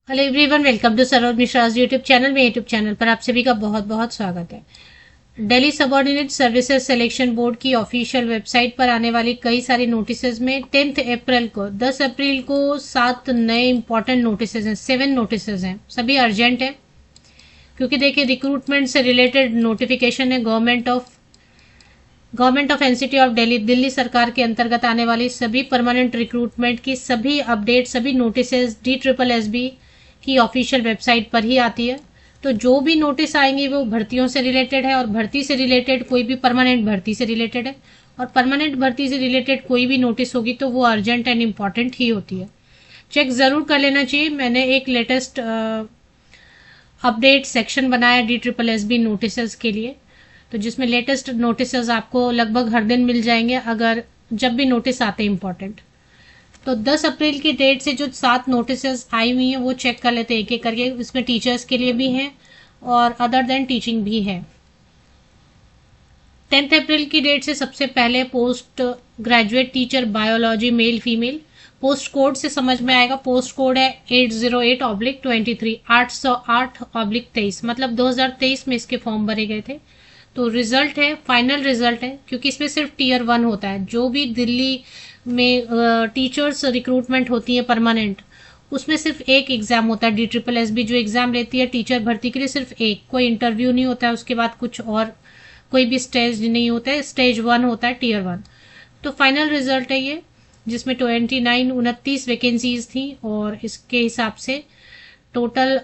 Hello everyone, welcome to Saroj Mishra's YouTube channel में। YouTube channel पर आप सभी का बहुत बहुत स्वागत है। Delhi subordinate services selection board की ऑफिशियल वेबसाइट पर आने वाली कई सारी नोटिसेज में 10 अप्रैल को 7 नए इंपॉर्टेंट नोटिसेज हैं। 7 नोटिसेज हैं, सभी अर्जेंट है क्योंकि देखिए रिक्रूटमेंट से रिलेटेड नोटिफिकेशन है। Government of NCT of Delhi, Delhi सरकार के अंतर्गत आने वाली सभी परमानेंट रिक्रूटमेंट की सभी अपडेट, सभी नोटिसेज DSSB की ऑफिशियल वेबसाइट पर ही आती है। तो जो भी नोटिस आएंगे वो भर्तियों से रिलेटेड है, और भर्ती से रिलेटेड कोई भी परमानेंट भर्ती से रिलेटेड है, और परमानेंट भर्ती से रिलेटेड कोई भी नोटिस होगी तो वो अर्जेंट एंड इम्पॉर्टेंट ही होती है। चेक ज़रूर कर लेना चाहिए। मैंने एक लेटेस्ट अपडेट सेक्शन बनाया DSSB नोटिसेस के लिए, तो जिसमें लेटेस्ट नोटिसेस आपको लगभग हर दिन मिल जाएंगे अगर जब भी नोटिस आते हैं इम्पोर्टेंट। तो 10 अप्रैल की डेट से जो 7 नोटिसेस आई हुई हैं वो चेक कर लेते हैं एक एक करके। इसमें टीचर्स के लिए भी हैं और अदर देन टीचिंग भी है। 10 अप्रैल की डेट से सबसे पहले post graduate teacher biology male female, post code से समझ में आएगा। पोस्ट कोड है 808/23, 808/23, मतलब 2023 में इसके फॉर्म भरे गए थे। तो रिजल्ट है, फाइनल रिजल्ट है, क्योंकि इसमें सिर्फ टियर 1 होता है। जो भी दिल्ली में टीचर्स रिक्रूटमेंट होती है परमानेंट, उसमें सिर्फ एक एग्जाम होता है। DSSB जो एग्जाम लेती है टीचर भर्ती के लिए, सिर्फ एक, कोई इंटरव्यू नहीं होता है। उसके बाद कुछ और कोई भी स्टेज नहीं होता है। स्टेज 1 होता है, टियर 1। तो फाइनल रिजल्ट है ये, जिसमें 29 वैकेंसीज थी, और इसके हिसाब से टोटल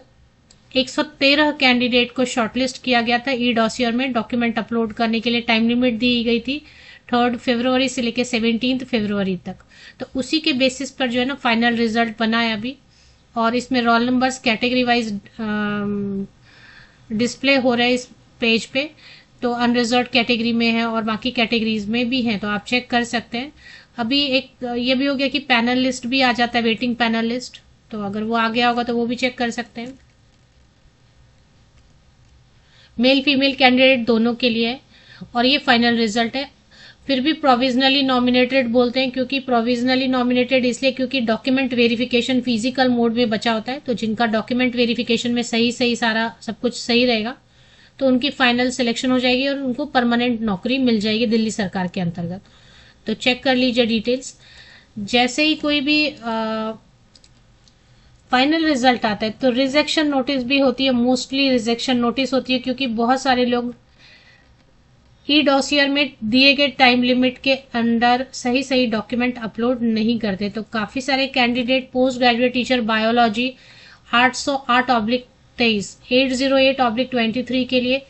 113 कैंडिडेट को शॉर्टलिस्ट किया गया था। ई डॉसियर में डॉक्यूमेंट अपलोड करने के लिए टाइम लिमिट दी गई थी 3 फरवरी से लेकर 17 फरवरी तक। तो उसी के बेसिस पर जो है ना फाइनल रिजल्ट बना है अभी, और इसमें roll numbers category wise display हो रहे हैं इस पेज पे। तो अनरिजर्व कैटेगरी में है और बाकी कैटेगरीज में भी हैं, तो आप चेक कर सकते हैं। अभी एक ये भी हो गया कि पैनल लिस्ट भी आ जाता है, वेटिंग पैनल लिस्ट, तो अगर वो आ गया होगा तो वो भी चेक कर सकते हैं। मेल फीमेल कैंडिडेट दोनों के लिए है, और ये फाइनल रिजल्ट है। फिर भी प्रोविजनली नॉमिनेटेड बोलते हैं, क्योंकि प्रोविजनली नॉमिनेटेड इसलिए क्योंकि डॉक्यूमेंट वेरिफिकेशन फिजिकल मोड में बचा होता है। तो जिनका डॉक्यूमेंट वेरिफिकेशन में सही सही सारा सब कुछ सही रहेगा तो उनकी फाइनल सिलेक्शन हो जाएगी और उनको परमानेंट नौकरी मिल जाएगी दिल्ली सरकार के अंतर्गत। तो चेक कर लीजिए डिटेल्स। जैसे ही कोई भी फाइनल रिजल्ट आता है तो रिजेक्शन नोटिस भी होती है। मोस्टली रिजेक्शन नोटिस होती है क्योंकि बहुत सारे लोग ई डॉसियर में दिए गए टाइम लिमिट के अंदर सही सही डॉक्यूमेंट अपलोड नहीं करते। तो काफी सारे candidate post graduate teacher biology 808/23, 808/23 के लिए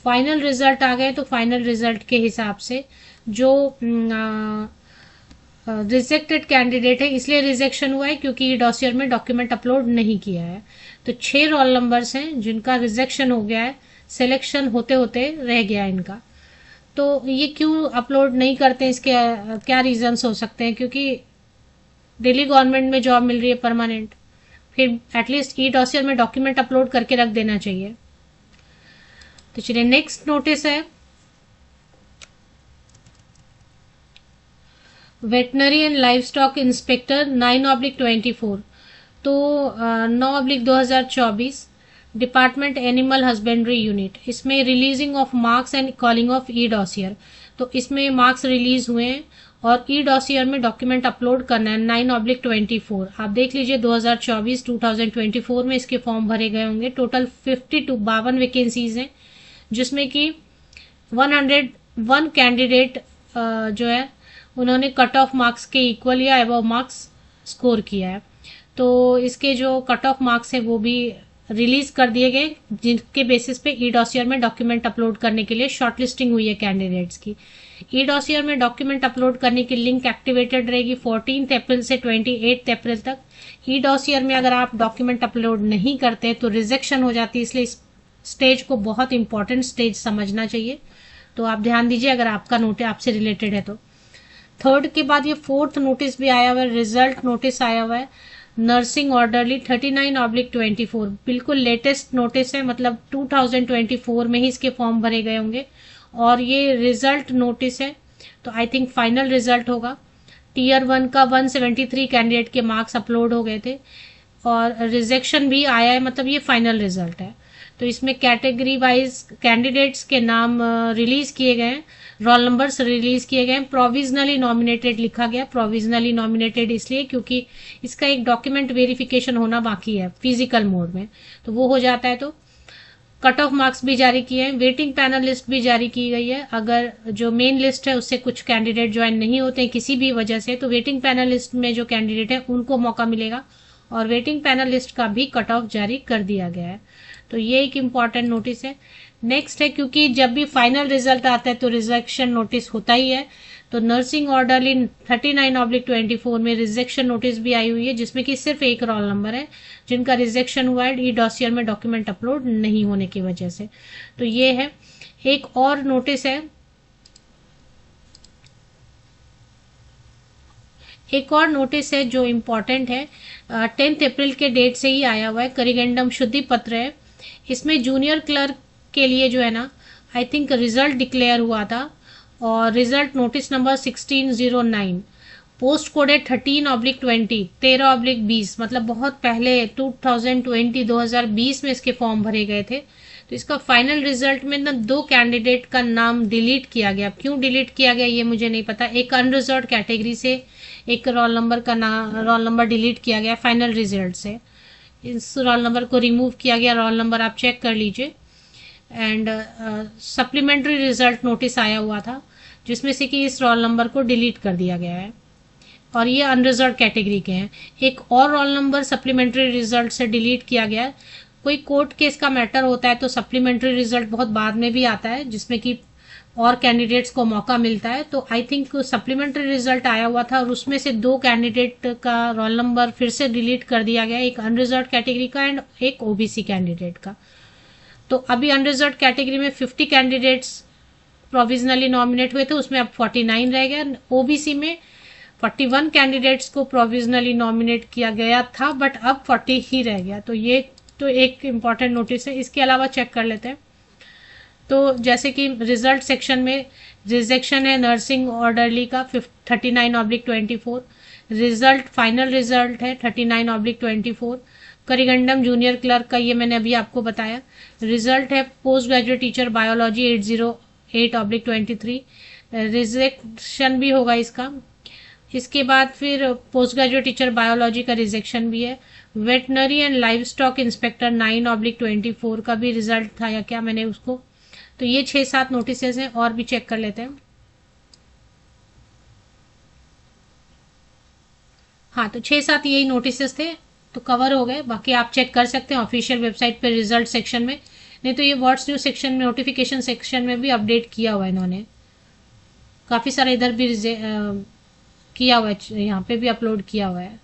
फाइनल रिजल्ट आ गए। तो फाइनल रिजल्ट के हिसाब से जो रिजेक्टेड कैंडिडेट है, इसलिए रिजेक्शन हुआ है क्योंकि डॉसियर में डॉक्यूमेंट अपलोड नहीं किया है। तो 6 रोल नंबर्स हैं जिनका रिजेक्शन हो गया है, सिलेक्शन होते होते रह गया है इनका। तो ये क्यों अपलोड नहीं करते, इसके क्या रीजंस हो सकते हैं? क्योंकि दिल्ली गवर्नमेंट में जॉब मिल रही है परमानेंट, फिर एटलीस्ट ई डॉसियर में डॉक्यूमेंट अपलोड करके रख देना चाहिए। तो चलिए नेक्स्ट नोटिस है veterinary and life stock inspector 9/24, तो 9/2024, डिपार्टमेंट एनिमल हस्बेंड्री यूनिट। इसमें releasing of marks and calling of E dossier. तो इसमें मार्क्स रिलीज हुए हैं और ई डॉसियर में डॉक्यूमेंट अपलोड करना है 9/24। आप देख लीजिए 2024 में इसके फॉर्म भरे गए होंगे। टोटल 52 वैकेंसीज हैं, जिसमें कि 101 कैंडिडेट जो है उन्होंने कट ऑफ मार्क्स के इक्वल या अबव मार्क्स स्कोर किया है। तो इसके जो कट ऑफ मार्क्स है वो भी रिलीज कर दिए गए, जिनके बेसिस पे ई डॉसियर में डॉक्यूमेंट अपलोड करने के लिए शॉर्टलिस्टिंग हुई है कैंडिडेट्स की। ई डॉसियर में डॉक्यूमेंट अपलोड करने की लिंक एक्टिवेटेड रहेगी 14 अप्रैल से 28 अप्रैल तक। ई डॉसियर में अगर आप डॉक्यूमेंट अपलोड नहीं करते तो रिजेक्शन हो जाती है, इसलिए इस स्टेज को बहुत इंपॉर्टेंट स्टेज समझना चाहिए। तो आप ध्यान दीजिए अगर आपका नोटिस आपसे रिलेटेड है तो। थर्ड के बाद ये 4th नोटिस भी आया हुआ है, रिजल्ट नोटिस आया हुआ है नर्सिंग ऑर्डरली 39/24। बिल्कुल लेटेस्ट नोटिस है, मतलब 2024 में ही इसके फॉर्म भरे गए होंगे, और ये रिजल्ट नोटिस है। तो आई थिंक फाइनल रिजल्ट होगा। टियर 1 का 173 कैंडिडेट के मार्क्स अपलोड हो गए थे। और रिजेक्शन भी आया है, मतलब ये फाइनल रिजल्ट है। तो इसमें कैटेगरी वाइज कैंडिडेट्स के नाम रिलीज किए गए हैं, रोल नंबर्स रिलीज किए गए हैं, प्रोविजनली नॉमिनेटेड लिखा गया। प्रोविजनली नॉमिनेटेड इसलिए क्योंकि इसका एक डॉक्यूमेंट वेरिफिकेशन होना बाकी है फिजिकल मोड में, तो वो हो जाता है। तो कट ऑफ मार्क्स भी जारी किए हैं, वेटिंग पैनल लिस्ट भी जारी की गई है। अगर जो मेन लिस्ट है उससे कुछ कैंडिडेट ज्वाइन नहीं होते हैं किसी भी वजह से, तो वेटिंग पैनल लिस्ट में जो कैंडिडेट है उनको मौका मिलेगा, और वेटिंग पैनल लिस्ट का भी कट ऑफ जारी कर दिया गया है। तो ये एक इम्पॉर्टेंट नोटिस है। नेक्स्ट है, क्योंकि जब भी फाइनल रिजल्ट आता है तो रिजेक्शन नोटिस होता ही है, तो नर्सिंग ऑर्डरली 39/24 में रिजेक्शन नोटिस भी आई हुई है, जिसमें कि सिर्फ एक रोल नंबर है जिनका रिजेक्शन हुआ है ई डॉसियर में डॉक्यूमेंट अपलोड नहीं होने की वजह से। तो ये है। एक और नोटिस है, एक और नोटिस है जो इम्पॉर्टेंट है, 10 अप्रैल के डेट से ही आया हुआ है, करिगेंडम शुद्धि पत्र है। इसमें जूनियर क्लर्क के लिए जो है ना, आई थिंक रिजल्ट डिक्लेयर हुआ था, और result notice number 1609, post code है 13/20, 13/20, मतलब बहुत पहले 2020 में इसके फॉर्म भरे गए थे। तो इसका फाइनल रिजल्ट में ना 2 कैंडिडेट का नाम डिलीट किया गया। क्यों डिलीट किया गया ये मुझे नहीं पता। एक अनरिजर्व कैटेगरी से एक रोल नंबर डिलीट किया गया फाइनल रिजल्ट से। इस रोल नंबर को रिमूव किया गया, रोल नंबर आप चेक कर लीजिए। एंड सप्लीमेंट्री रिजल्ट नोटिस आया हुआ था जिसमें से कि इस रोल नंबर को डिलीट कर दिया गया है, और ये अनरिजर्व कैटेगरी के हैं। एक और रोल नंबर सप्लीमेंट्री रिजल्ट से डिलीट किया गया है। कोई कोर्ट केस का मैटर होता है तो सप्लीमेंट्री रिजल्ट बहुत बाद में भी आता है, जिसमें कि और कैंडिडेट्स को मौका मिलता है। तो आई थिंक सप्लीमेंट्री रिजल्ट आया हुआ था और उसमें से 2 कैंडिडेट का रोल नंबर फिर से डिलीट कर दिया गया, एक अनरिजर्व कैटेगरी का एंड एक ओबीसी कैंडिडेट का। तो अभी अनरिजर्व कैटेगरी में 50 कैंडिडेट्स प्रोविजनली नॉमिनेट हुए थे, उसमें अब 49 रह गया। ओबीसी में 41 कैंडिडेट्स को प्रोविजनली नॉमिनेट किया गया था, बट अब 40 ही रह गया। तो ये तो एक इम्पॉर्टेंट नोटिस है। इसके अलावा चेक कर लेते हैं। तो जैसे कि रिजल्ट सेक्शन में रिजेक्शन है नर्सिंग ऑर्डरली का 39/24, रिजल्ट फाइनल रिजल्ट है 39/24, करिगंडम जूनियर क्लर्क का ये मैंने अभी आपको बताया। रिजल्ट है post graduate teacher biology 808/23, rejection भी होगा इसका। इसके बाद फिर पोस्ट ग्रेजुएट टीचर बायोलॉजी का रिजेक्शन भी है। Veterinary and live stock inspector 9/24 का भी रिजल्ट था या क्या, मैंने उसको। तो ये 6-7 नोटिस हैं, और भी चेक कर लेते हैं। हाँ, तो 6-7 यही नोटिस थे, तो कवर हो गए। बाकी आप चेक कर सकते हैं ऑफिशियल वेबसाइट पर रिजल्ट सेक्शन में, नहीं तो ये व्हाट्स न्यूज सेक्शन में नोटिफिकेशन सेक्शन में भी अपडेट किया हुआ है इन्होंने। काफ़ी सारा इधर भी किया हुआ है, यहाँ पे भी अपलोड किया हुआ है।